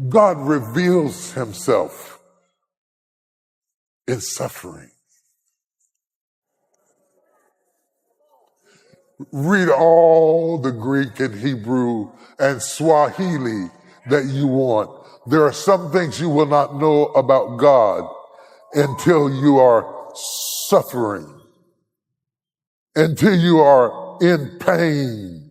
God reveals himself in suffering. Read all the Greek and Hebrew and Swahili that you want. There are some things you will not know about God until you are suffering, until you are in pain,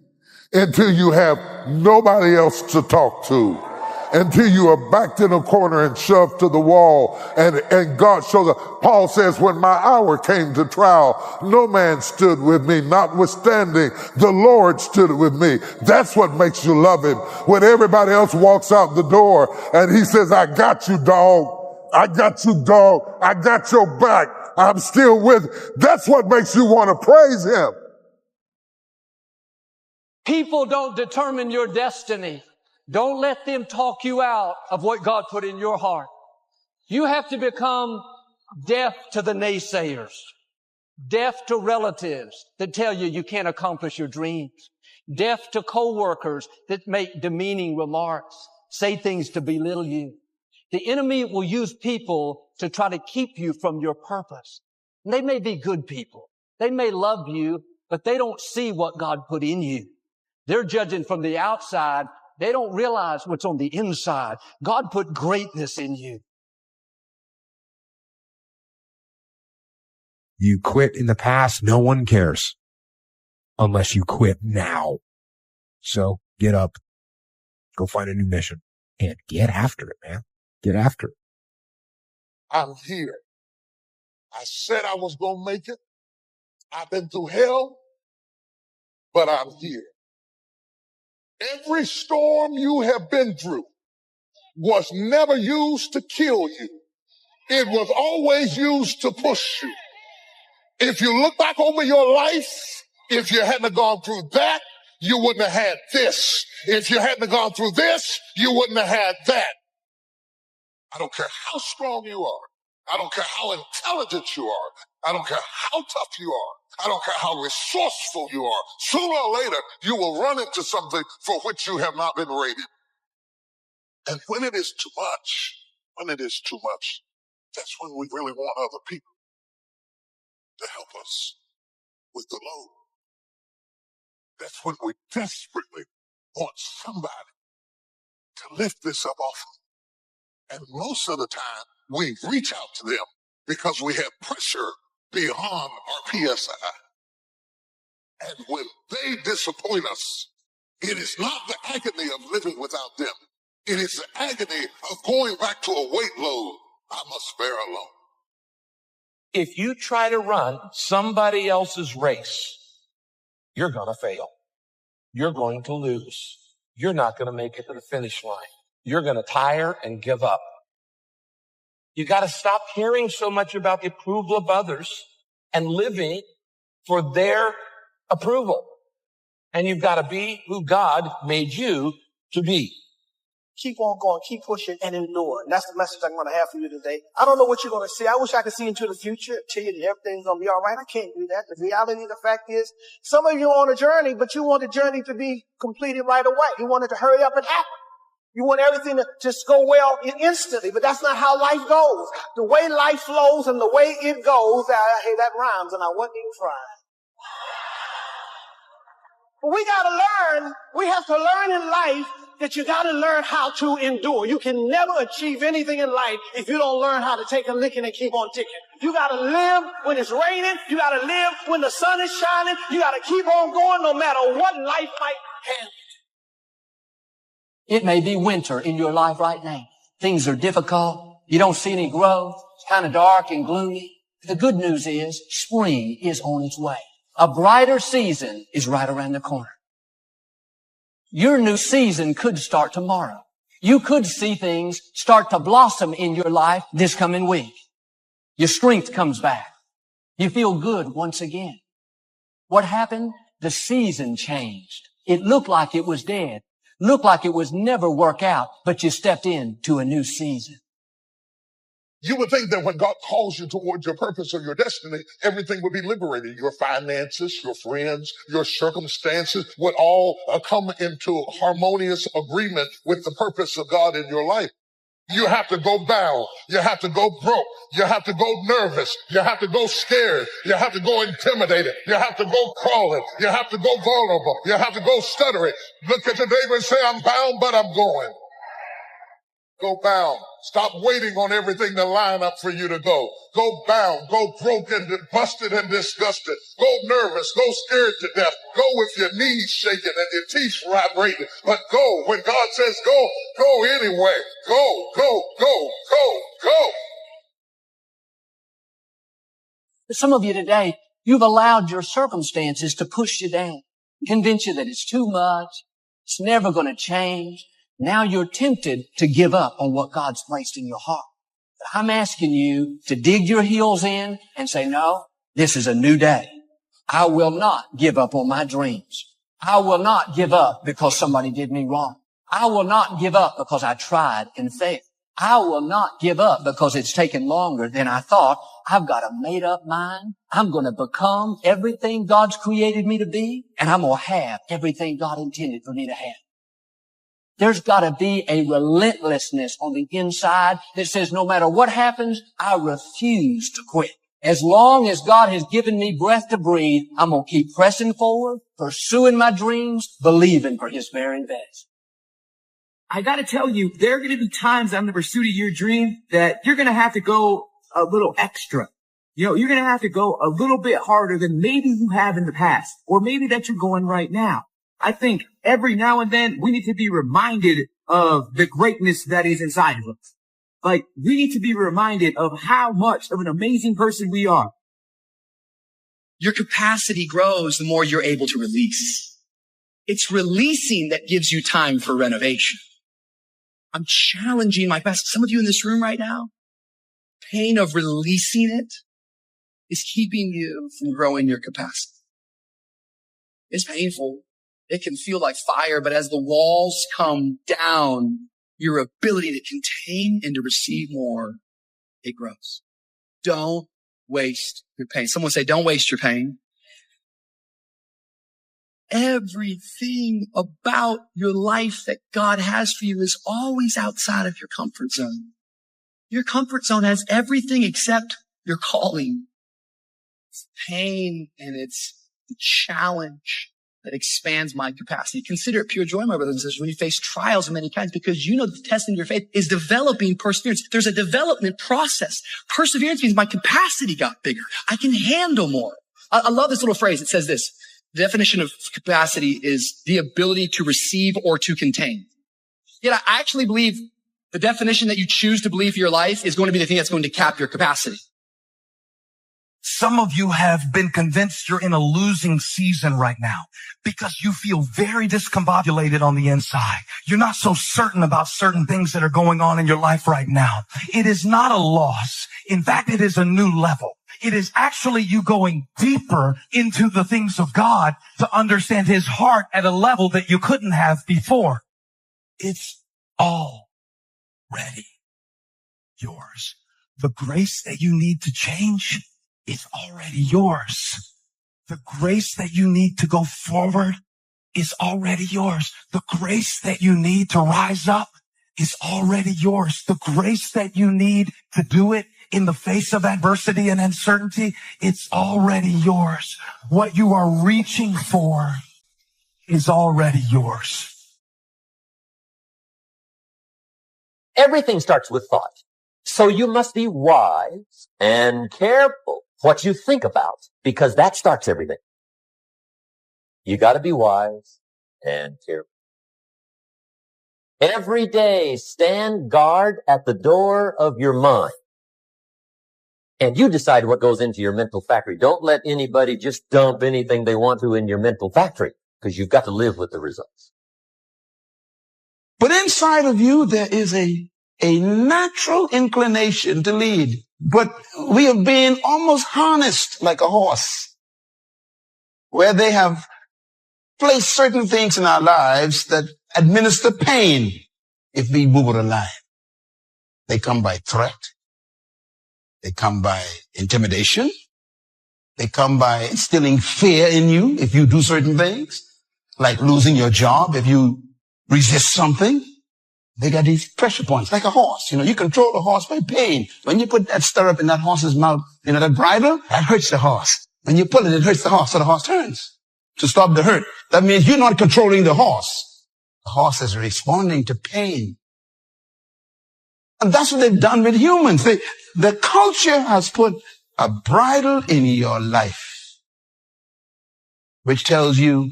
until you have nobody else to talk to, until you are backed in a corner and shoved to the wall, and God shows up. Paul says, when my hour came to trial, no man stood with me, notwithstanding the Lord stood with me. That's what makes you love him. When everybody else walks out the door and he says, I got you, dog. I got you, dog. I got your back. I'm still with you. That's what makes you want to praise him. People don't determine your destiny. Don't let them talk you out of what God put in your heart. You have to become deaf to the naysayers, deaf to relatives that tell you you can't accomplish your dreams, deaf to coworkers that make demeaning remarks, say things to belittle you. The enemy will use people to try to keep you from your purpose. And they may be good people. They may love you, but they don't see what God put in you. They're judging from the outside. They don't realize what's on the inside. God put greatness in you. You quit in the past, no one cares. Unless you quit now. So get up, go find a new mission, and get after it, man. Get after it. I'm here. I said I was going to make it. I've been through hell, but I'm here. Every storm you have been through was never used to kill you. It was always used to push you. If you look back over your life, if you hadn't gone through that, you wouldn't have had this. If you hadn't gone through this, you wouldn't have had that. I don't care how strong you are. I don't care how intelligent you are. I don't care how tough you are. I don't care how resourceful you are. Sooner or later, you will run into something for which you have not been rated. And when it is too much, that's when we really want other people to help us with the load. That's when we desperately want somebody to lift this up off of. And most of the time, we reach out to them because we have pressure beyond our PSI. And when they disappoint us, it is not the agony of living without them. It is the agony of going back to a weight load I must bear alone. If you try to run somebody else's race, you're going to fail. You're going to lose. You're not going to make it to the finish line. You're going to tire and give up. You got to stop caring so much about the approval of others and living for their approval. And you've got to be who God made you to be. Keep on going, keep pushing, and endure. And that's the message I'm going to have for you today. I don't know what you're going to see. I wish I could see into the future, tell you that everything's going to be all right. I can't do that. The reality, the fact is, some of you are on a journey, but you want the journey to be completed right away. You want it to hurry up and happen. You want everything to just go well instantly, but that's not how life goes. The way life flows and the way it goes, hey, that rhymes, and I wasn't even trying. But we have to learn in life that you got to learn how to endure. You can never achieve anything in life if you don't learn how to take a licking and keep on ticking. You got to live when it's raining. You got to live when the sun is shining. You got to keep on going no matter what life might hand. It may be winter in your life right now. Things are difficult. You don't see any growth. It's kind of dark and gloomy. The good news is spring is on its way. A brighter season is right around the corner. Your new season could start tomorrow. You could see things start to blossom in your life this coming week. Your strength comes back. You feel good once again. What happened? The season changed. It looked like it was dead. Looked like it was never work out, but you stepped into a new season. You would think that when God calls you towards your purpose or your destiny, everything would be liberated. Your finances, your friends, your circumstances would all come into harmonious agreement with the purpose of God in your life. You have to go bound. You have to go broke. You have to go nervous. You have to go scared. You have to go intimidated. You have to go crawling. You have to go vulnerable. You have to go stuttering. Look at your neighbor and say, I'm bound, but I'm going. Go bound. Stop waiting on everything to line up for you to go. Go bound. Go broken, busted, and disgusted. Go nervous. Go scared to death. Go with your knees shaking and your teeth vibrating. But go. When God says go, go anyway. Go, go, go, go, go. Some of you today, you've allowed your circumstances to push you down, convince you that it's too much, it's never going to change. Now you're tempted to give up on what God's placed in your heart. I'm asking you to dig your heels in and say, no, this is a new day. I will not give up on my dreams. I will not give up because somebody did me wrong. I will not give up because I tried and failed. I will not give up because it's taken longer than I thought. I've got a made up mind. I'm going to become everything God's created me to be, and I'm going to have everything God intended for me to have. There's got to be a relentlessness on the inside that says no matter what happens, I refuse to quit. As long as God has given me breath to breathe, I'm going to keep pressing forward, pursuing my dreams, believing for His very best. I got to tell you, there are going to be times on the pursuit of your dream that you're going to have to go a little extra. You know, you're going to have to go a little bit harder than maybe you have in the past, or maybe that you're going right now. I think every now and then we need to be reminded of the greatness that is inside of us. Like, we need to be reminded of how much of an amazing person we are. Your capacity grows the more you're able to release. It's releasing that gives you time for renovation. I'm challenging my best. Some of you in this room right now, pain of releasing it is keeping you from growing your capacity. It's painful. It can feel like fire, but as the walls come down, your ability to contain and to receive more, it grows. Don't waste your pain. Someone say, don't waste your pain. Everything about your life that God has for you is always outside of your comfort zone. Your comfort zone has everything except your calling. It's pain and it's the challenge that expands my capacity. Consider it pure joy, my brothers and sisters, when you face trials of many kinds, because you know the testing of your faith is developing perseverance. There's a development process. Perseverance means my capacity got bigger. I can handle more. I love this little phrase. It says this. The definition of capacity is the ability to receive or to contain. Yet I actually believe the definition that you choose to believe for your life is going to be the thing that's going to cap your capacity. Some of you have been convinced you're in a losing season right now because you feel very discombobulated on the inside. You're not so certain about certain things that are going on in your life right now. It is not a loss. In fact, it is a new level. It is actually you going deeper into the things of God to understand His heart at a level that you couldn't have before. It's already yours. The grace that you need to change is already yours. The grace that you need to go forward is already yours. The grace that you need to rise up is already yours. The grace that you need to do it in the face of adversity and uncertainty, it's already yours. What you are reaching for is already yours. Everything starts with thought. So you must be wise and careful what you think about, because that starts everything. You got to be wise and careful. Every day, stand guard at the door of your mind. And you decide what goes into your mental factory. Don't let anybody just dump anything they want to in your mental factory, because you've got to live with the results. But inside of you, there is a natural inclination to lead. But we have been almost harnessed like a horse, where they have placed certain things in our lives that administer pain if we move it alive. They come by threat. They come by intimidation. They come by instilling fear in you if you do certain things, like losing your job if you resist something. They got these pressure points, like a horse. You control the horse by pain. When you put that stirrup in that horse's mouth, that bridle, that hurts the horse. When you pull it, it hurts the horse, so the horse turns to stop the hurt. That means you're not controlling the horse. The horse is responding to pain. And that's what they've done with humans. The culture has put a bridle in your life, which tells you,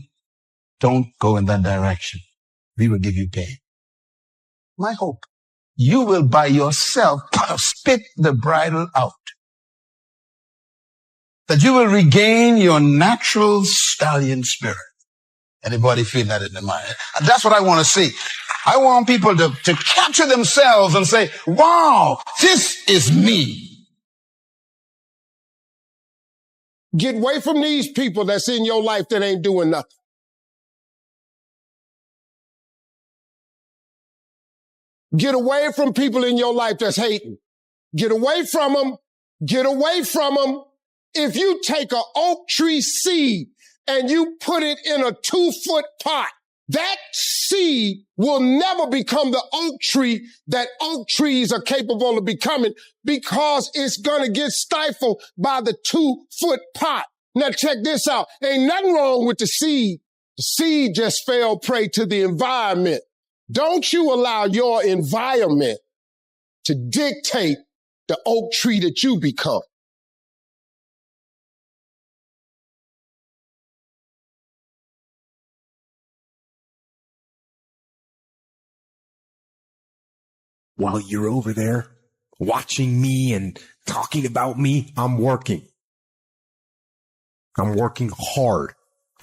don't go in that direction. We will give you pain. My hope, you will by yourself spit the bridle out. That you will regain your natural stallion spirit. Anybody feel that in their mind? That's what I want to see. I want people to capture themselves and say, wow, this is me. Get away from these people that's in your life that ain't doing nothing. Get away from people in your life that's hating. Get away from them. Get away from them. If you take an oak tree seed and you put it in a 2-foot pot, that seed will never become the oak tree that oak trees are capable of becoming because it's going to get stifled by the 2-foot pot. Now check this out. Ain't nothing wrong with the seed. The seed just fell prey to the environment. Don't you allow your environment to dictate the oak tree that you become. While you're over there watching me and talking about me, I'm working. I'm working hard.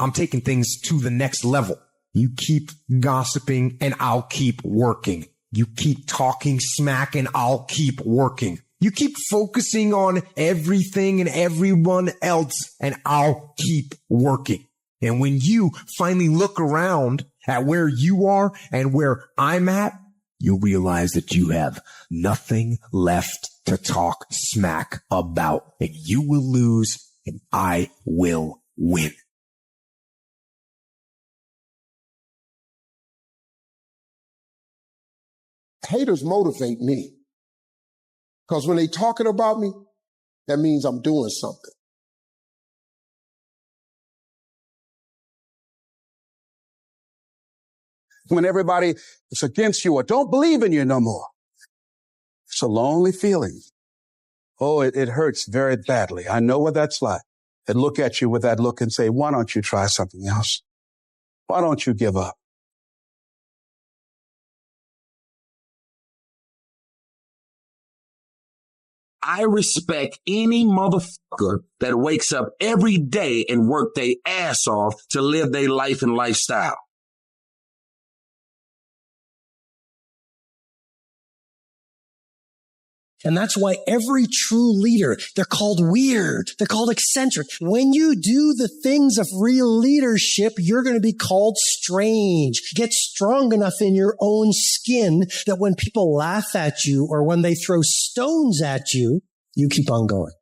I'm taking things to the next level. You keep gossiping and I'll keep working. You keep talking smack and I'll keep working. You keep focusing on everything and everyone else and I'll keep working. And when you finally look around at where you are and where I'm at, you'll realize that you have nothing left to talk smack about. And you will lose and I will win. Haters motivate me. Because when they talking about me, that means I'm doing something. When everybody is against you or don't believe in you no more, it's a lonely feeling. Oh, it hurts very badly. I know what that's like. They look at you with that look and say, why don't you try something else? Why don't you give up? I respect any motherfucker that wakes up every day and work their ass off to live their life and lifestyle. And that's why every true leader, they're called weird. They're called eccentric. When you do the things of real leadership, you're going to be called strange. Get strong enough in your own skin that when people laugh at you or when they throw stones at you, you keep on going.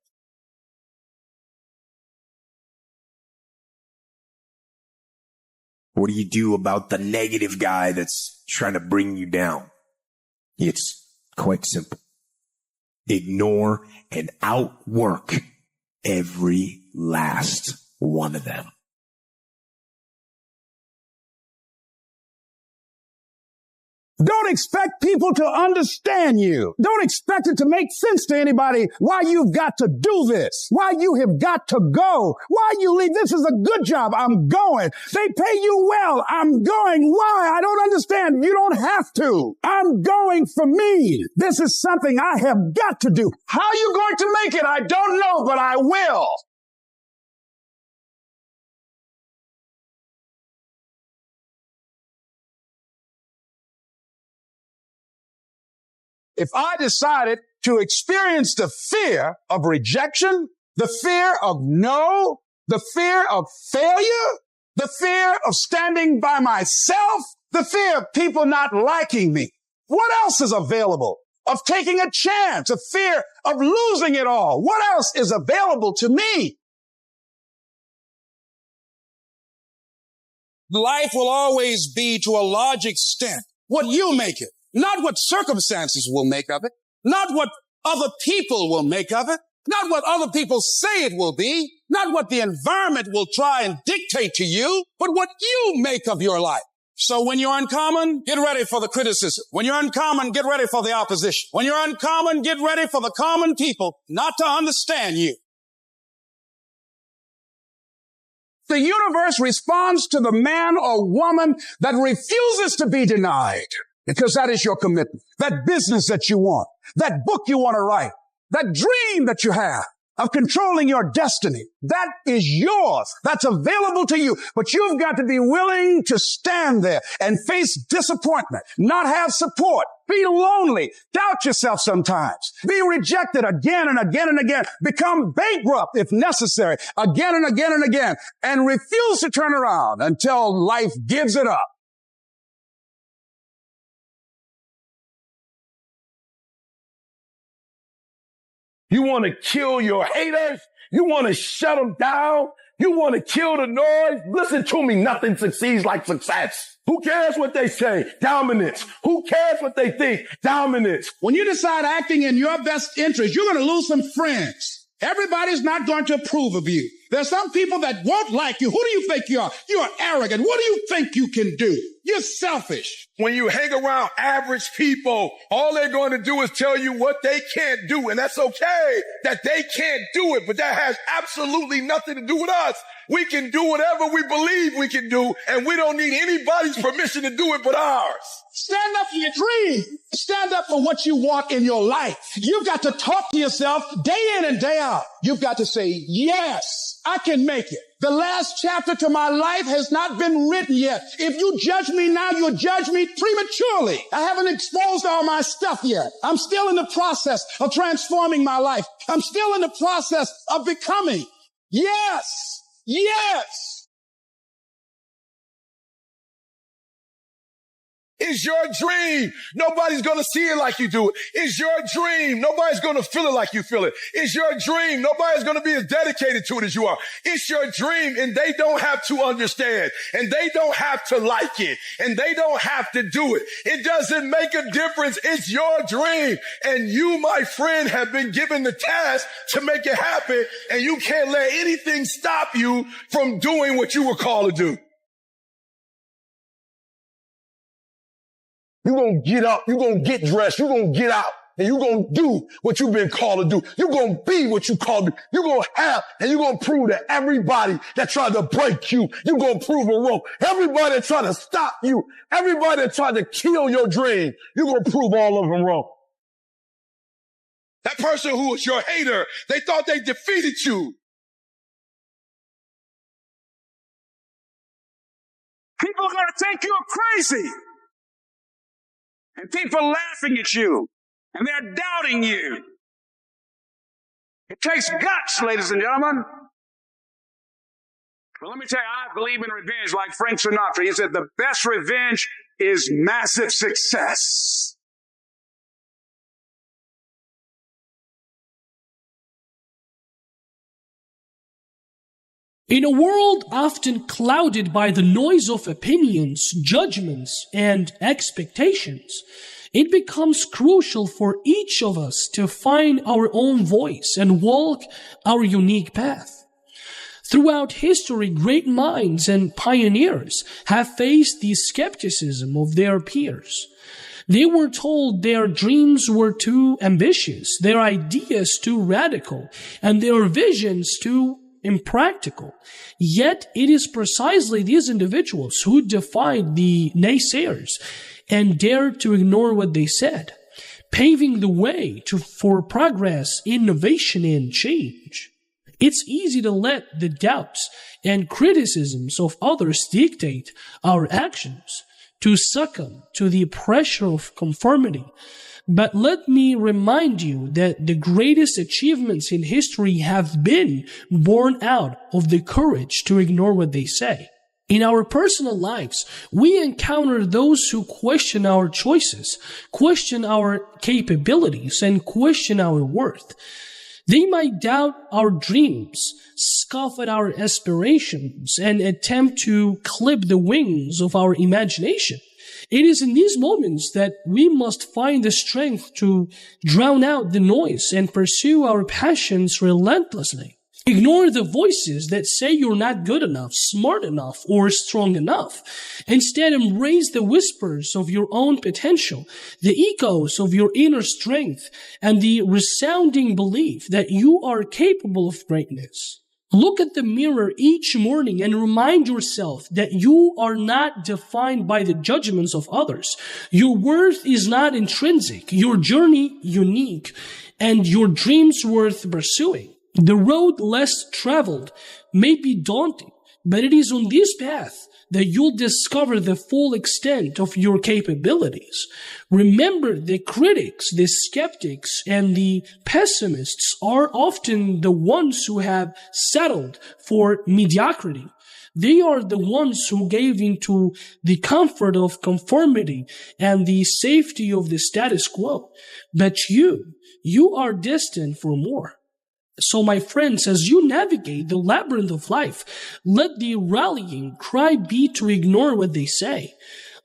What do you do about the negative guy that's trying to bring you down? It's quite simple. Ignore and outwork every last one of them. Don't expect people to understand you. Don't expect it to make sense to anybody why you've got to do this, why you have got to go, why you leave. This is a good job. I'm going. They pay you well. I'm going. Why? I don't understand. You don't have to. I'm going for me. This is something I have got to do. How you going to make it? I don't know, but I will. If I decided to experience the fear of rejection, the fear of no, the fear of failure, the fear of standing by myself, the fear of people not liking me, what else is available? of taking a chance, a fear of losing it all. What else is available to me? Life will always be, to a large extent, what you make it, not what circumstances will make of it, not what other people will make of it, not what other people say it will be, not what the environment will try and dictate to you, but what you make of your life. So when you're uncommon, get ready for the criticism. When you're uncommon, get ready for the opposition. When you're uncommon, get ready for the common people not to understand you. The universe responds to the man or woman that refuses to be denied, because that is your commitment. That business that you want, that book you want to write, that dream that you have of controlling your destiny, that is yours. That's available to you. But you've got to be willing to stand there and face disappointment, not have support, be lonely, doubt yourself sometimes, be rejected again and again and again, become bankrupt if necessary, again and again and again, and refuse to turn around until life gives it up. You want to kill your haters? You want to shut them down? You want to kill the noise? Listen to me. Nothing succeeds like success. Who cares what they say? Dominance. Who cares what they think? Dominance. When you decide acting in your best interest, you're going to lose some friends. Everybody's not going to approve of you. There's some people that won't like you. Who do you think you are? You are arrogant. What do you think you can do? You're selfish. When you hang around average people, all they're going to do is tell you what they can't do. And that's okay that they can't do it, but that has absolutely nothing to do with us. We can do whatever we believe we can do, and we don't need anybody's permission to do it but ours. Stand up for your dream. Stand up for what you want in your life. You've got to talk to yourself day in and day out. You've got to say, yes, I can make it. The last chapter to my life has not been written yet. If you judge me now, you'll judge me prematurely. I haven't exposed all my stuff yet. I'm still in the process of transforming my life. I'm still in the process of becoming. Yes. Yes. It's your dream. Nobody's going to see it like you do it. It's your dream. Nobody's going to feel it like you feel it. It's your dream. Nobody's going to be as dedicated to it as you are. It's your dream, and they don't have to understand, and they don't have to like it, and they don't have to do it. It doesn't make a difference. It's your dream, and you, my friend, have been given the task to make it happen, and you can't let anything stop you from doing what you were called to do. You're going to get up, you're going to get dressed, you're going to get out, and you're going to do what you've been called to do. You're going to be what you called to do. You're going to have, and you're going to prove to everybody that tried to break you, you're going to prove them wrong. Everybody that tried to stop you, everybody that tried to kill your dream, you're going to prove all of them wrong. That person who was your hater, they thought they defeated you. People are going to think you're crazy. And people are laughing at you. And they're doubting you. It takes guts, ladies and gentlemen. Well, let me tell you, I believe in revenge like Frank Sinatra. He said the best revenge is massive success. In a world often clouded by the noise of opinions, judgments, and expectations, it becomes crucial for each of us to find our own voice and walk our unique path. Throughout history, great minds and pioneers have faced the skepticism of their peers. They were told their dreams were too ambitious, their ideas too radical, and their visions too impractical. Yet it is precisely these individuals who defied the naysayers and dared to ignore what they said, paving the way for progress, innovation, and change. It's easy to let the doubts and criticisms of others dictate our actions, to succumb to the pressure of conformity. But let me remind you that the greatest achievements in history have been born out of the courage to ignore what they say. In our personal lives, we encounter those who question our choices, question our capabilities, and question our worth. They might doubt our dreams, scoff at our aspirations, and attempt to clip the wings of our imagination. It is in these moments that we must find the strength to drown out the noise and pursue our passions relentlessly. Ignore the voices that say you're not good enough, smart enough, or strong enough. Instead, embrace the whispers of your own potential, the echoes of your inner strength, and the resounding belief that you are capable of greatness. Look at the mirror each morning and remind yourself that you are not defined by the judgments of others. Your worth is not intrinsic, your journey unique, and your dreams worth pursuing. The road less traveled may be daunting, but it is on this path that you'll discover the full extent of your capabilities. Remember, the critics, the skeptics, and the pessimists are often the ones who have settled for mediocrity. They are the ones who gave into the comfort of conformity and the safety of the status quo. But you are destined for more. So, my friends, as you navigate the labyrinth of life, let the rallying cry be to ignore what they say.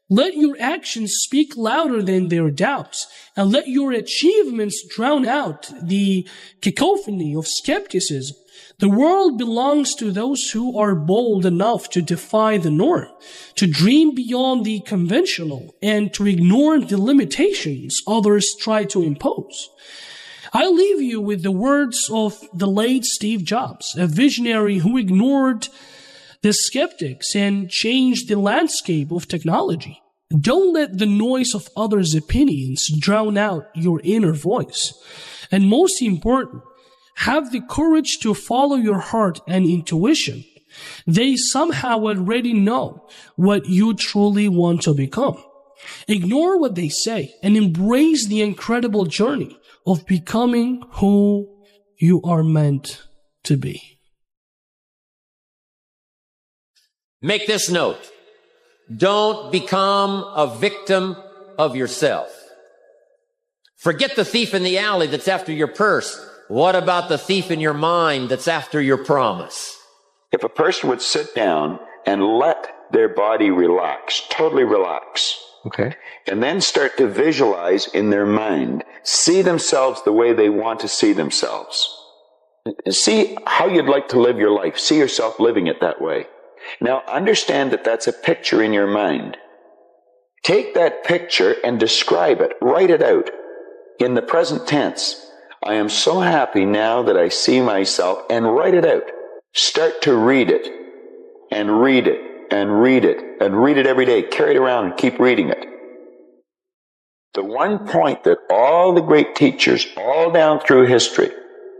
Let your actions speak louder than their doubts, and let your achievements drown out the cacophony of skepticism. The world belongs to those who are bold enough to defy the norm, to dream beyond the conventional, and to ignore the limitations others try to impose. I leave you with the words of the late Steve Jobs, a visionary who ignored the skeptics and changed the landscape of technology. Don't let the noise of others' opinions drown out your inner voice. And most important, have the courage to follow your heart and intuition. They somehow already know what you truly want to become. Ignore what they say and embrace the incredible journey of becoming who you are meant to be. Make this note. Don't become a victim of yourself. Forget the thief in the alley that's after your purse. What about the thief in your mind that's after your promise? If a person would sit down and let their body relax, totally relax, okay, and then start to visualize in their mind, see themselves the way they want to see themselves. See how you'd like to live your life. See yourself living it that way. Now understand that that's a picture in your mind. Take that picture and describe it. Write it out in the present tense. I am so happy now that I see myself, and write it out. Start to read it and read it and read it and read it every day. Carry it around and keep reading it. The one point that all the great teachers all down through history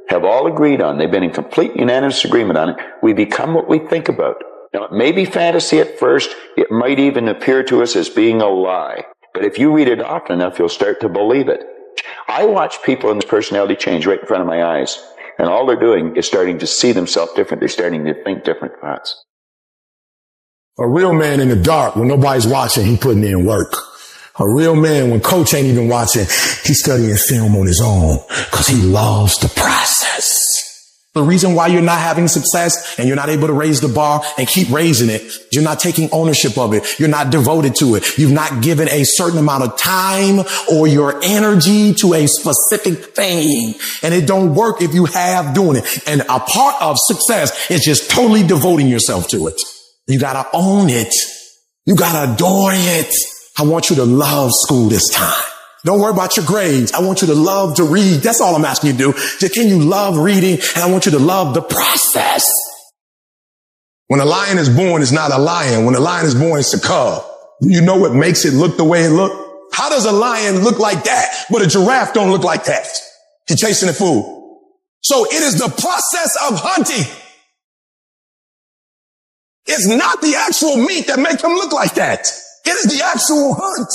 have all agreed on, they've been in complete unanimous agreement on it, we become what we think about. Now, it may be fantasy at first. It might even appear to us as being a lie. But if you read it often enough, you'll start to believe it. I watch people in this personality change right in front of my eyes, and all they're doing is starting to see themselves different. They're starting to think different thoughts. A real man in the dark, when nobody's watching, he putting in work. A real man, when coach ain't even watching, he's studying film on his own because he loves the process. The reason why you're not having success and you're not able to raise the bar and keep raising it, you're not taking ownership of it. You're not devoted to it. You've not given a certain amount of time or your energy to a specific thing. And it don't work if you have doing it. And a part of success is just totally devoting yourself to it. You gotta own it. You gotta adore it. I want you to love school this time. Don't worry about your grades. I want you to love to read. That's all I'm asking you to do. Just can you love reading? And I want you to love the process. When a lion is born, it's not a lion. When a lion is born, it's a cub. You know what makes it look the way it look? How does a lion look like that? But a giraffe don't look like that. He's chasing the food. So it is the process of hunting. It's not the actual meat that makes him look like that. It is the actual hunt.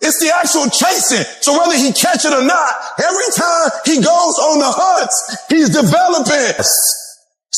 It's the actual chasing. So whether he catch it or not, every time he goes on the hunt, he's developing.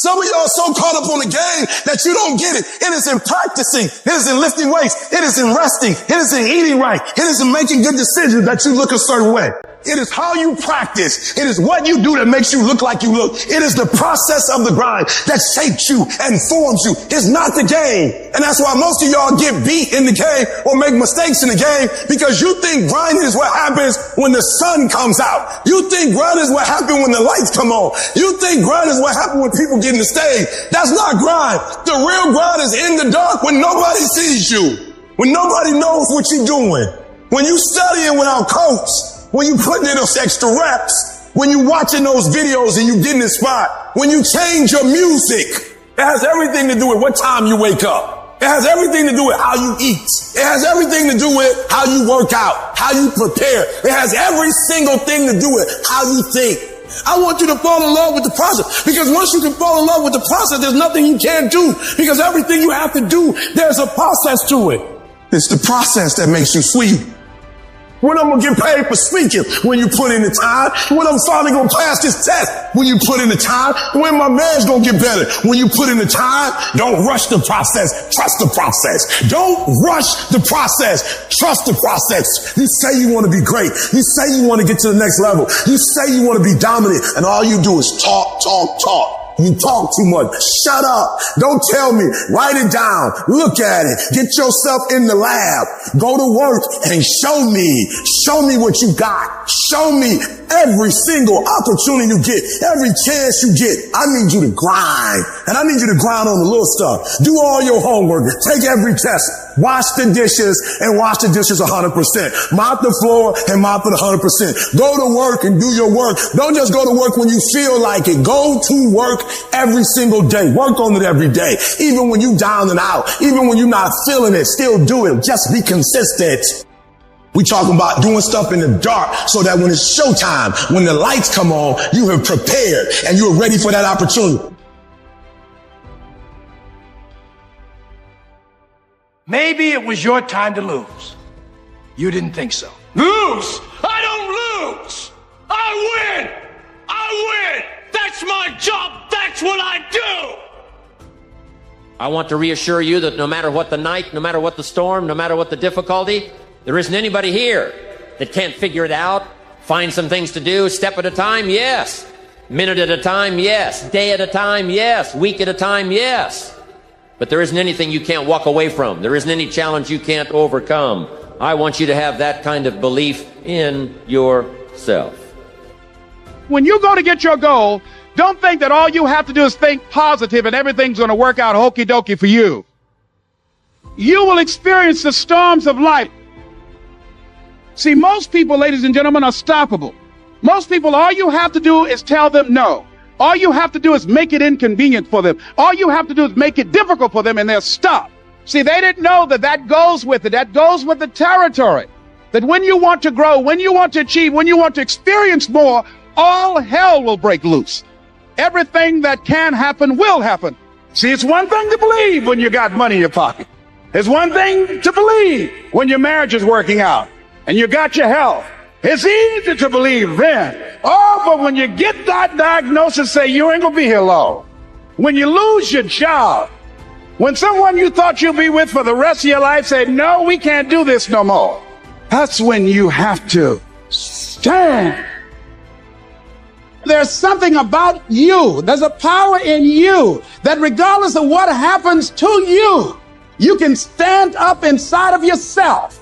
Some of y'all are so caught up on the game that you don't get it. It is in practicing. It is in lifting weights. It is in resting. It is in eating right. It is in making good decisions that you look a certain way. It is how you practice. It is what you do that makes you look like you look. It is the process of the grind that shapes you and forms you. It's not the game. And that's why most of y'all get beat in the game or make mistakes in the game, because you think grinding is what happens when the sun comes out. You think grinding is what happens when the lights come on. You think grinding is what happens when people get in the stage. That's not grind. The real grind is in the dark when nobody sees you, when nobody knows what you're doing, when you studying without coach, when you putting in those extra reps, when you watching those videos and you getting inspired, when you change your music. It has everything to do with what time you wake up. It has everything to do with how you eat. It has everything to do with how you work out, how you prepare. It has every single thing to do with how you think. I want you to fall in love with the process, because once you can fall in love with the process, there's nothing you can't do, because everything you have to do, there's a process to it. It's the process that makes you sweet. When I'm going to get paid for speaking? When you put in the time. When I'm finally going to pass this test? When you put in the time. When my marriage going to get better? When you put in the time. Don't rush the process. Trust the process. Don't rush the process. Trust the process. You say you want to be great. You say you want to get to the next level. You say you want to be dominant, and all you do is talk, talk, talk. You talk too much. Shut up. Don't tell me. Write it down. Look at it. Get yourself in the lab. Go to work and show me. Show me what you got. Show me every single opportunity you get, every chance you get. I need you to grind. And I need you to grind on the little stuff. Do all your homework. Take every test. Wash the dishes and wash the dishes 100%. Mop the floor and mop it 100%. Go to work and do your work. Don't just go to work when you feel like it. Go to work every single day. Work on it every day. Even when you down and out, even when you're not feeling it, still do it. Just be consistent. We talking about doing stuff in the dark so that when it's showtime, when the lights come on, you have prepared and you're ready for that opportunity. Maybe it was your time to lose. You didn't think so. Lose? I don't lose. I win. I win. That's my job. That's what I do. I want to reassure you that no matter what the night, no matter what the storm, no matter what the difficulty, there isn't anybody here that can't figure it out, find some things to do, step at a time, yes. Minute at a time, yes. Day at a time, yes. Week at a time, yes. But there isn't anything you can't walk away from. There isn't any challenge you can't overcome. I want you to have that kind of belief in yourself. When you go to get your goal, don't think that all you have to do is think positive and everything's going to work out hokey dokey for you. You will experience the storms of life. See, most people, ladies and gentlemen, are stoppable. Most people, all you have to do is tell them no. All you have to do is make it inconvenient for them. All you have to do is make it difficult for them, and they'll stop. See, they didn't know that that goes with it. That goes with the territory. That when you want to grow, when you want to achieve, when you want to experience more, all hell will break loose. Everything that can happen will happen. See, it's one thing to believe when you got money in your pocket. It's one thing to believe when your marriage is working out and you got your health. It's easy to believe then. Oh, but when you get that diagnosis, say you ain't gonna be here long. When you lose your job, when someone you thought you'd be with for the rest of your life say, no, we can't do this no more. That's when you have to stand. There's something about you. There's a power in you that regardless of what happens to you, you can stand up inside of yourself.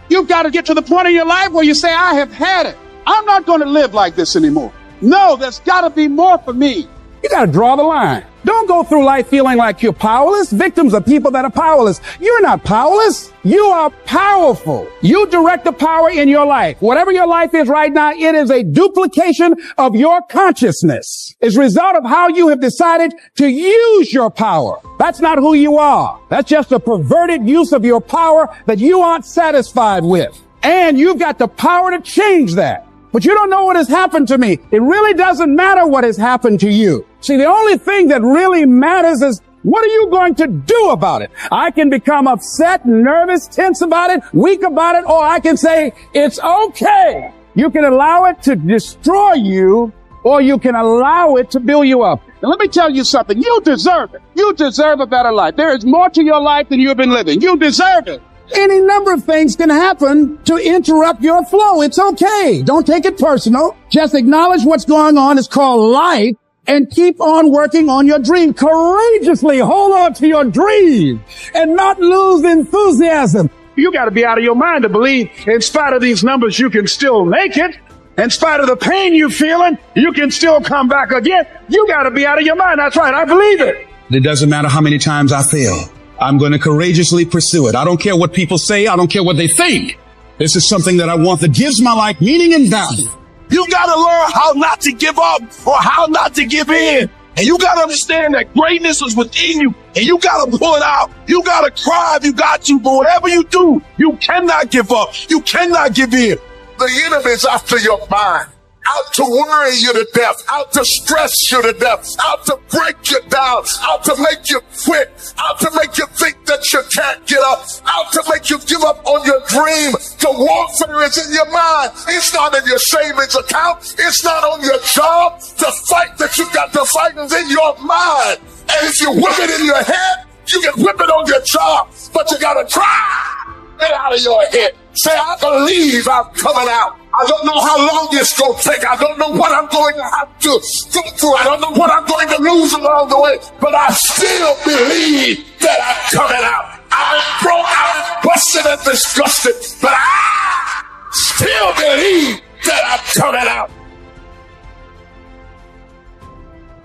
You've got to get to the point in your life where you say, I have had it. I'm not going to live like this anymore. No, there's got to be more for me. You got to draw the line. Don't go through life feeling like you're powerless. Victims are people that are powerless. You're not powerless. You are powerful. You direct the power in your life. Whatever your life is right now, it is a duplication of your consciousness. It's a result of how you have decided to use your power. That's not who you are. That's just a perverted use of your power that you aren't satisfied with. And you've got the power to change that. But you don't know what has happened to me. It really doesn't matter what has happened to you. See, the only thing that really matters is what are you going to do about it? I can become upset, nervous, tense about it, weak about it, or I can say, it's okay. You can allow it to destroy you, or you can allow it to build you up. And let me tell you something. You deserve it. You deserve a better life. There is more to your life than you've been living. You deserve it. Any number of things can happen to interrupt your flow. It's okay. Don't take it personal. Just acknowledge what's going on. It's called life. And keep on working on your dream. Courageously hold on to your dream and not lose enthusiasm. You got to be out of your mind to believe in spite of these numbers, you can still make it. In spite of the pain you're feeling, you can still come back again. You got to be out of your mind. That's right. I believe it. It doesn't matter how many times I fail. I'm going to courageously pursue it. I don't care what people say. I don't care what they think. This is something that I want that gives my life meaning and value. You gotta learn how not to give up or how not to give in. And you gotta understand that greatness is within you and you gotta pull it out. You gotta cry if you got to, but whatever you do, you cannot give up. You cannot give in. The enemy's after your mind, out to worry you to death, out to stress you to death, out to break you down, out to make you quit, out to make you think that you can't get up, out to make you give up on your dream. The warfare is in your mind. It's not in your savings account. It's not on your job. The fight that you got to fight is in your mind. And if you whip it in your head, you can whip it on your job, but you gotta try it out of your head. Say, I believe I'm coming out. I don't know how long it's going to take. I don't know what I'm going to have to go through. I don't know what I'm going to lose along the way. But I still believe that I'm coming out. I'm broke out, busted and disgusted. But I still believe that I'm coming out.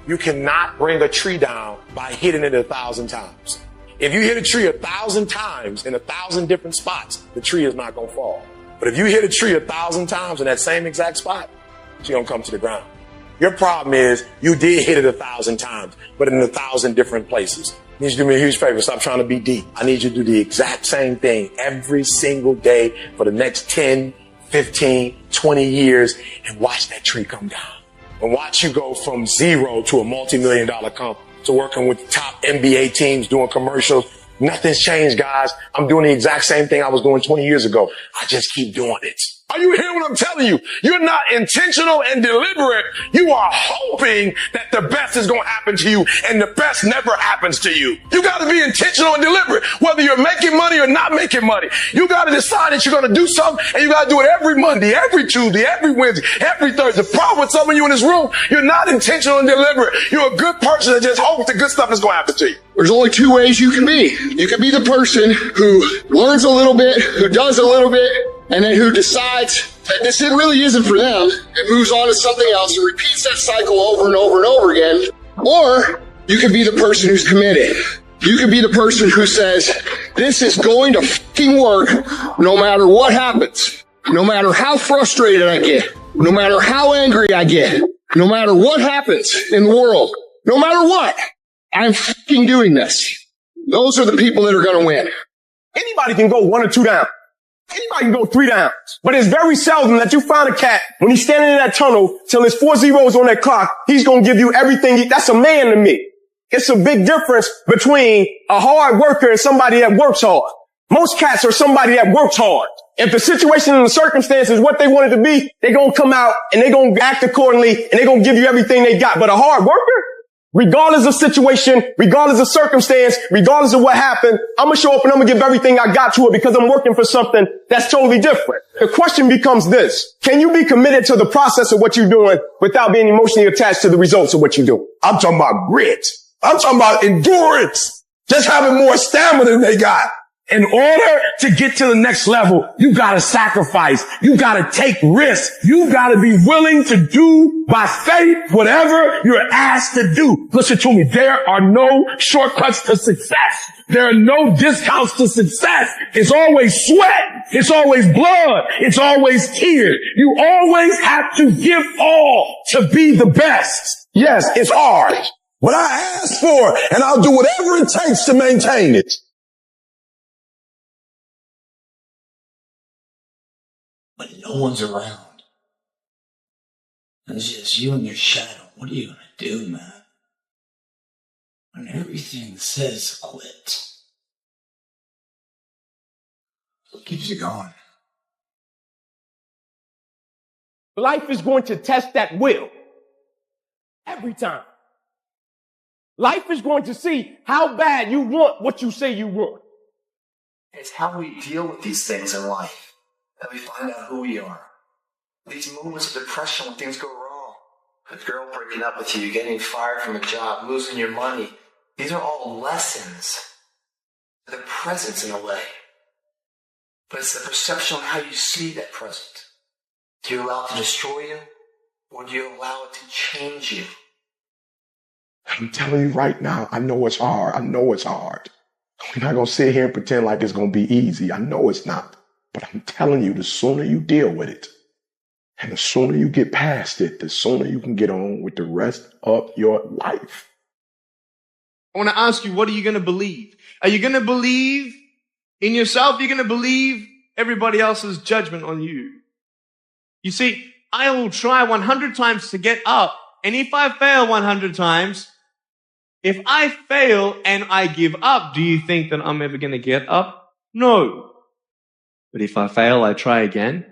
You cannot bring a tree down by hitting it 1,000 times. If you hit a tree 1,000 times in 1,000 different spots, the tree is not going to fall. But if you hit a tree 1,000 times in that same exact spot, it's going to come to the ground. Your problem is you did hit it 1,000 times, but in 1,000 different places. I need you to do me a huge favor. Stop trying to be deep. I need you to do the exact same thing every single day for the next 10, 15, 20 years and watch that tree come down. And watch you go from zero to a multi-million-dollar company, to working with top NBA teams, doing commercials. Nothing's changed, guys. I'm doing the exact same thing I was doing 20 years ago. I just keep doing it. Are you hearing what I'm telling you? You're not intentional and deliberate. You are hoping that the best is going to happen to you, and the best never happens to you. You got to be intentional and deliberate, whether you're making money or not making money. You got to decide that you're going to do something, and you got to do it every Monday, every Tuesday, every Wednesday, every Thursday. The problem with some of you in this room, you're not intentional and deliberate. You're a good person that just hopes the good stuff is going to happen to you. There's only two ways you can be. You can be the person who learns a little bit, who does a little bit, and then who decides that this really isn't for them and moves on to something else and repeats that cycle over and over and over again. Or you can be the person who's committed. You can be the person who says, this is going to fucking work no matter what happens, no matter how frustrated I get, no matter how angry I get, no matter what happens in the world, no matter what, I'm fucking doing this. Those are the people that are going to win. Anybody can go 1 or 2 down. Anybody can go 3 downs. But it's very seldom that you find a cat, when he's standing in that tunnel, till there's 4 zeros on that clock, he's going to give you everything. That's a man to me. It's a big difference between a hard worker and somebody that works hard. Most cats are somebody that works hard. If the situation and the circumstance is what they want it to be, they're going to come out and they're going to act accordingly and they're going to give you everything they got. But a hard worker, regardless of situation, regardless of circumstance, regardless of what happened, I'm going to show up and I'm going to give everything I got to it because I'm working for something that's totally different. The question becomes this. Can you be committed to the process of what you're doing without being emotionally attached to the results of what you're doing? I'm talking about grit. I'm talking about endurance. Just having more stamina than they got. In order to get to the next level, you gotta sacrifice. You gotta take risks. You gotta be willing to do by faith whatever you're asked to do. Listen to me. There are no shortcuts to success. There are no discounts to success. It's always sweat. It's always blood. It's always tears. You always have to give all to be the best. Yes, it's hard. But I asked for it, and I'll do whatever it takes to maintain it. When no one's around, and it's just you and your shadow, what are you gonna do, man? When everything says quit, what keeps you going? Life is going to test that will. Every time. Life is going to see how bad you want what you say you want. It's how we deal with these things in life that we find out who we are. These moments of depression when things go wrong. A girl breaking up with you, getting fired from a job, losing your money. These are all lessons. They're presents in a way. But it's the perception of how you see that present. Do you allow it to destroy you? Or do you allow it to change you? I'm telling you right now, I know it's hard. I know it's hard. We're not going to sit here and pretend like it's going to be easy. I know it's not. But I'm telling you, the sooner you deal with it, and the sooner you get past it, the sooner you can get on with the rest of your life. I want to ask you, what are you going to believe? Are you going to believe in yourself? Are you going to believe everybody else's judgment on you? You see, I will try 100 times to get up, and if I fail 100 times, if I fail and I give up, do you think that I'm ever going to get up? No. But if I fail, I try again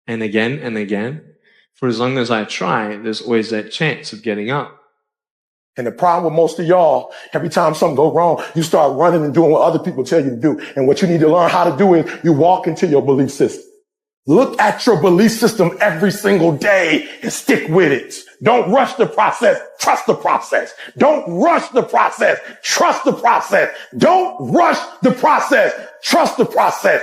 and again and again. For as long as I try, there's always that chance of getting up. And the problem with most of y'all, every time something goes wrong, you start running and doing what other people tell you to do. And what you need to learn how to do is you walk into your belief system. Look at your belief system every single day and stick with it. Don't rush the process. Trust the process. Don't rush the process. Trust the process. Don't rush the process. Trust the process.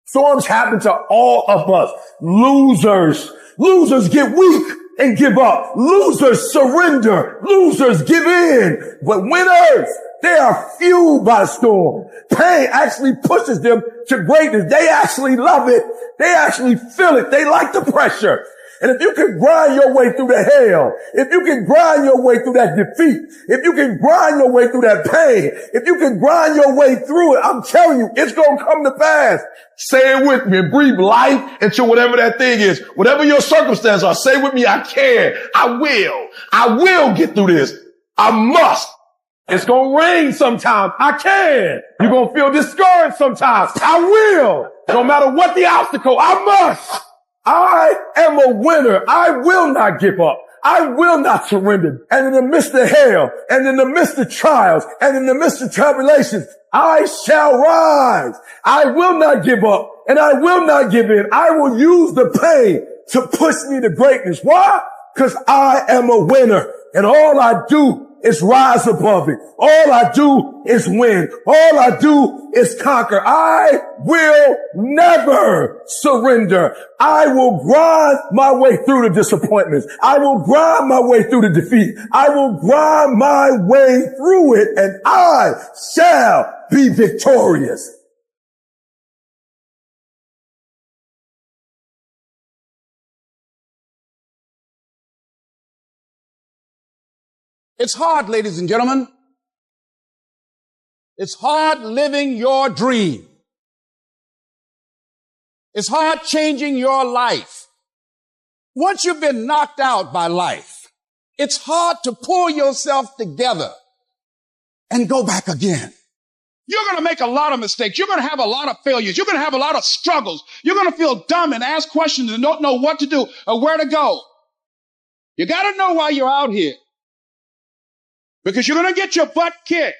Storms happen to all of us. Losers. Losers get weak and give up. Losers surrender. Losers give in. But winners, they are fueled by the storm. Pain actually pushes them to greatness. They actually love it. They actually feel it. They like the pressure. And if you can grind your way through the hell, if you can grind your way through that defeat, if you can grind your way through that pain, if you can grind your way through it, I'm telling you, it's going to come to pass. Say it with me and breathe life into whatever that thing is. Whatever your circumstance are, say with me, I can. I will get through this. I must. It's going to rain sometimes. I can. You're going to feel discouraged sometimes. I will. No matter what the obstacle, I must. I am a winner. I will not give up. I will not surrender. And in the midst of hell, and in the midst of trials, and in the midst of tribulations, I shall rise. I will not give up, and I will not give in. I will use the pain to push me to greatness. Why? Because I am a winner, and all I do is rise above it. All I do is win. All I do is conquer. I will never surrender. I will grind my way through the disappointments. I will grind my way through the defeat. I will grind my way through it, and I shall be victorious. It's hard, ladies and gentlemen. It's hard living your dream. It's hard changing your life. Once you've been knocked out by life, it's hard to pull yourself together and go back again. You're going to make a lot of mistakes. You're going to have a lot of failures. You're going to have a lot of struggles. You're going to feel dumb and ask questions and don't know what to do or where to go. You got to know why you're out here. Because you're going to get your butt kicked.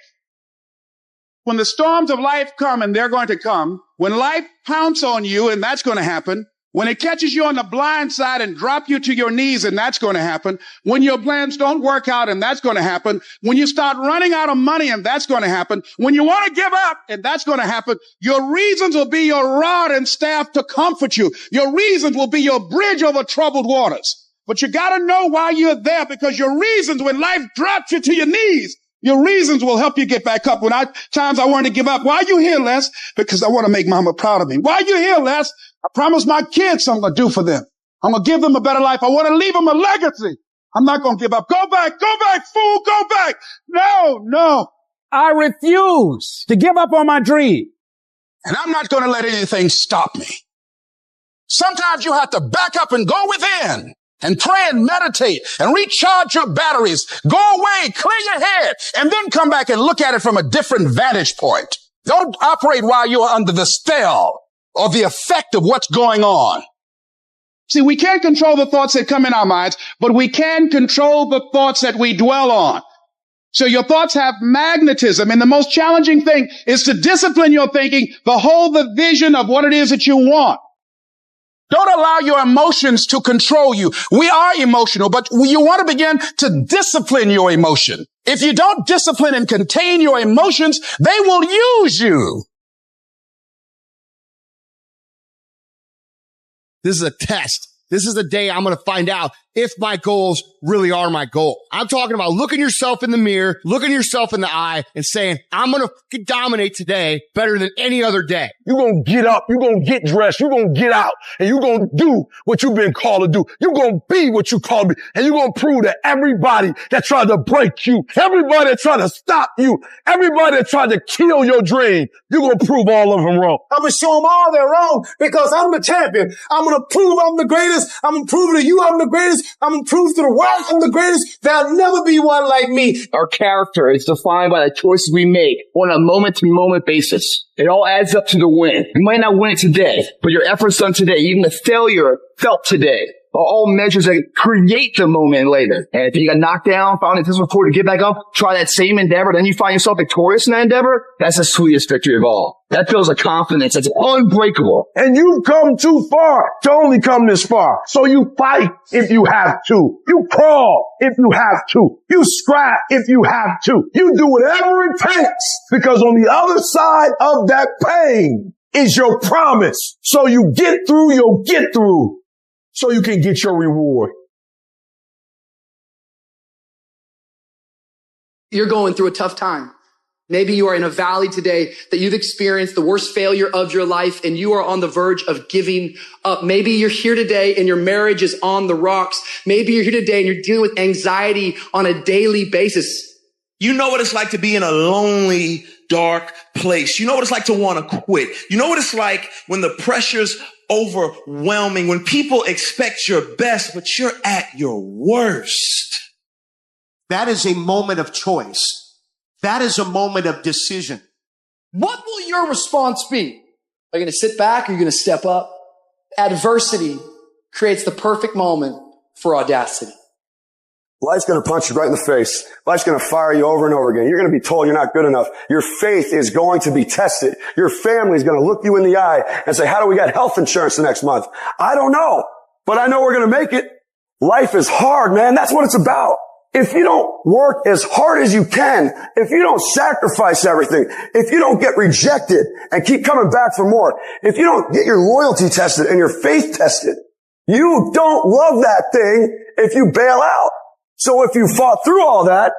When the storms of life come, and they're going to come, when life pounces on you, and that's going to happen, when it catches you on the blind side and drop you to your knees, and that's going to happen, when your plans don't work out, and that's going to happen, when you start running out of money, and that's going to happen, when you want to give up, and that's going to happen, your reasons will be your rod and staff to comfort you. Your reasons will be your bridge over troubled waters. But you got to know why you're there, because your reasons, when life drops you to your knees, your reasons will help you get back up. Times I wanted to give up. Why are you here, Les? Because I want to make mama proud of me. Why are you here, Les? I promised my kids something I'm going to do for them. I'm going to give them a better life. I want to leave them a legacy. I'm not going to give up. Go back, fool, go back. No. I refuse to give up on my dream. And I'm not going to let anything stop me. Sometimes you have to back up and go within and pray and meditate and recharge your batteries. Go away, clear your head, and then come back and look at it from a different vantage point. Don't operate while you're under the spell or the effect of what's going on. See, we can't control the thoughts that come in our minds, but we can control the thoughts that we dwell on. So your thoughts have magnetism, and the most challenging thing is to discipline your thinking, behold the vision of what it is that you want. Don't allow your emotions to control you. We are emotional, but you want to begin to discipline your emotion. If you don't discipline and contain your emotions, they will use you. This is a test. This is the day I'm going to find out if my goals really are my goal. I'm talking about looking yourself in the mirror, looking yourself in the eye and saying, I'm going to dominate today better than any other day. You're going to get up. You're going to get dressed. You're going to get out and you're going to do what you've been called to do. You're going to be what you called to be. And you're going to prove to everybody that tried to break you, everybody that tried to stop you, everybody that tried to kill your dream, you're going to prove all of them wrong. I'm going to show them all they're wrong because I'm the champion. I'm going to prove I'm the greatest. I'm going to prove to you I'm the greatest. I'm going to prove to the world I'm the greatest. There'll never be one like me. Our character is defined by the choices we make on a moment-to-moment basis. It all adds up to the win. You might not win it today, but your efforts done today, even the failure felt today, are all measures that create the moment later. And if you got knocked down, found it difficult to get back up, try that same endeavor, then you find yourself victorious in that endeavor, that's the sweetest victory of all. That feels like confidence. That's unbreakable. And you've come too far to only come this far. So you fight if you have to. You crawl if you have to. You scrap if you have to. You do whatever it takes because on the other side of that pain is your promise. So you get through, you'll get through so you can get your reward. You're going through a tough time. Maybe you are in a valley today that you've experienced the worst failure of your life and you are on the verge of giving up. Maybe you're here today and your marriage is on the rocks. Maybe you're here today and you're dealing with anxiety on a daily basis. You know what it's like to be in a lonely, dark place. You know what it's like to want to quit. You know what it's like when the pressure's overwhelming, when people expect your best, but you're at your worst. That is a moment of choice. That is a moment of decision. What will your response be? Are you going to sit back or are you going to step up? Adversity creates the perfect moment for audacity. Life's going to punch you right in the face. Life's going to fire you over and over again. You're going to be told you're not good enough. Your faith is going to be tested. Your family's going to look you in the eye and say, how do we get health insurance the next month? I don't know, but I know we're going to make it. Life is hard, man. That's what it's about. If you don't work as hard as you can, if you don't sacrifice everything, if you don't get rejected and keep coming back for more, if you don't get your loyalty tested and your faith tested, you don't love that thing if you bail out. So if you fought through all that,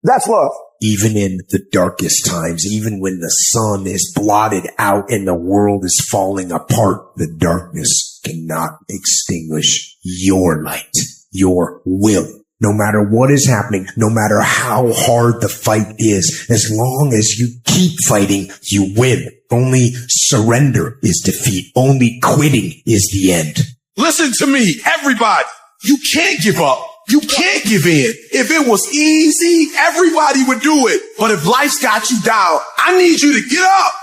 that's love. Even in the darkest times, even when the sun is blotted out and the world is falling apart, the darkness cannot extinguish your light, your will. No matter what is happening, no matter how hard the fight is, as long as you keep fighting, you win. Only surrender is defeat. Only quitting is the end. Listen to me, everybody. You can't give up. You can't give in. If it was easy, everybody would do it. But if life's got you down, I need you to get up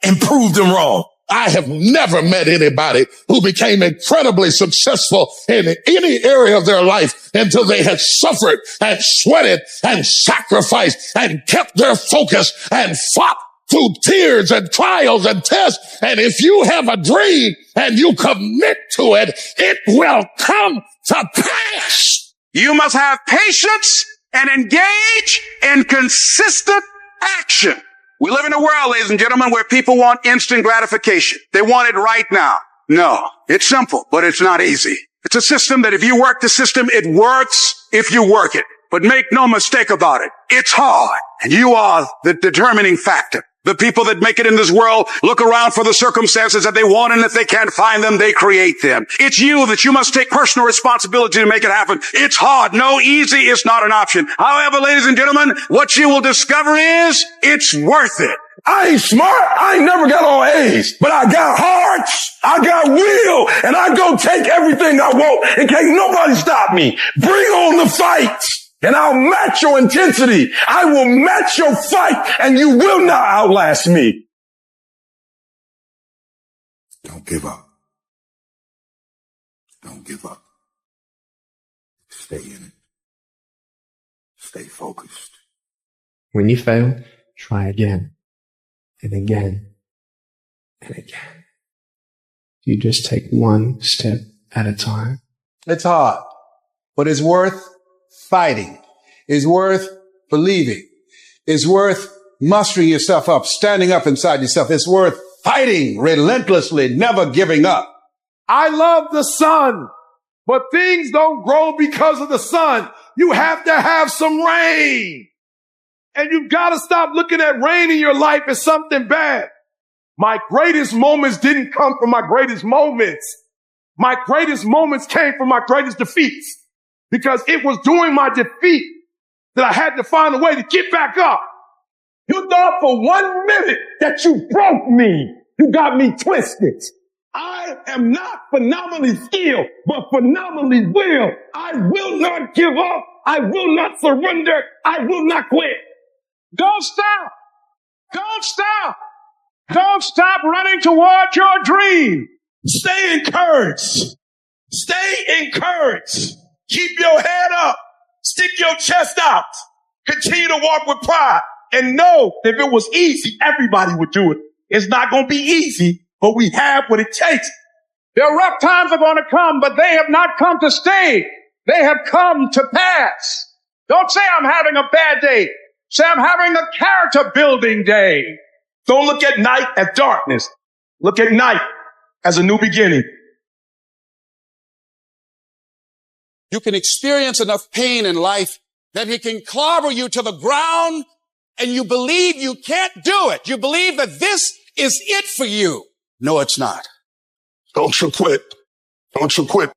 and prove them wrong. I have never met anybody who became incredibly successful in any area of their life until they had suffered and sweated and sacrificed and kept their focus and fought through tears and trials and tests. And if you have a dream and you commit to it, it will come to pass. You must have patience and engage in consistent action. We live in a world, ladies and gentlemen, where people want instant gratification. They want it right now. No, it's simple, but it's not easy. It's a system that if you work the system, it works if you work it. But make no mistake about it. It's hard, and you are the determining factor. The people that make it in this world look around for the circumstances that they want, and if they can't find them, they create them. It's you that you must take personal responsibility to make it happen. It's hard. No, easy is not an option. However, ladies and gentlemen, what you will discover is it's worth it. I ain't smart. I ain't never got all A's, but I got hearts. I got will, and I go take everything I want and can't nobody stop me. Bring on the fight. And I'll match your intensity. I will match your fight, and you will not outlast me. Don't give up. Don't give up. Stay in it. Stay focused. When you fail, try again and again and again. You just take one step at a time. It's hard, but it's worth fighting. It's worth believing. It's worth mustering yourself up, standing up inside yourself. It's worth fighting relentlessly, never giving up. I love the sun, but things don't grow because of the sun. You have to have some rain. And you've got to stop looking at rain in your life as something bad. My greatest moments didn't come from my greatest moments. My greatest moments came from my greatest defeats, because it was during my defeat that I had to find a way to get back up. You thought for 1 minute that you broke me. You got me twisted. I am not phenomenally skilled, but phenomenally willed. I will not give up. I will not surrender. I will not quit. Don't stop. Don't stop. Don't stop running toward your dream. Stay encouraged. Stay encouraged. Keep your head up. Stick your chest out. Continue to walk with pride. And know that if it was easy, everybody would do it. It's not going to be easy, but we have what it takes. Their rough times are going to come, but they have not come to stay. They have come to pass. Don't say I'm having a bad day. Say I'm having a character building day. Don't look at night as darkness. Look at night as a new beginning. You can experience enough pain in life that it can clobber you to the ground, and you believe you can't do it. You believe that this is it for you. No, it's not. Don't you quit. Don't you quit.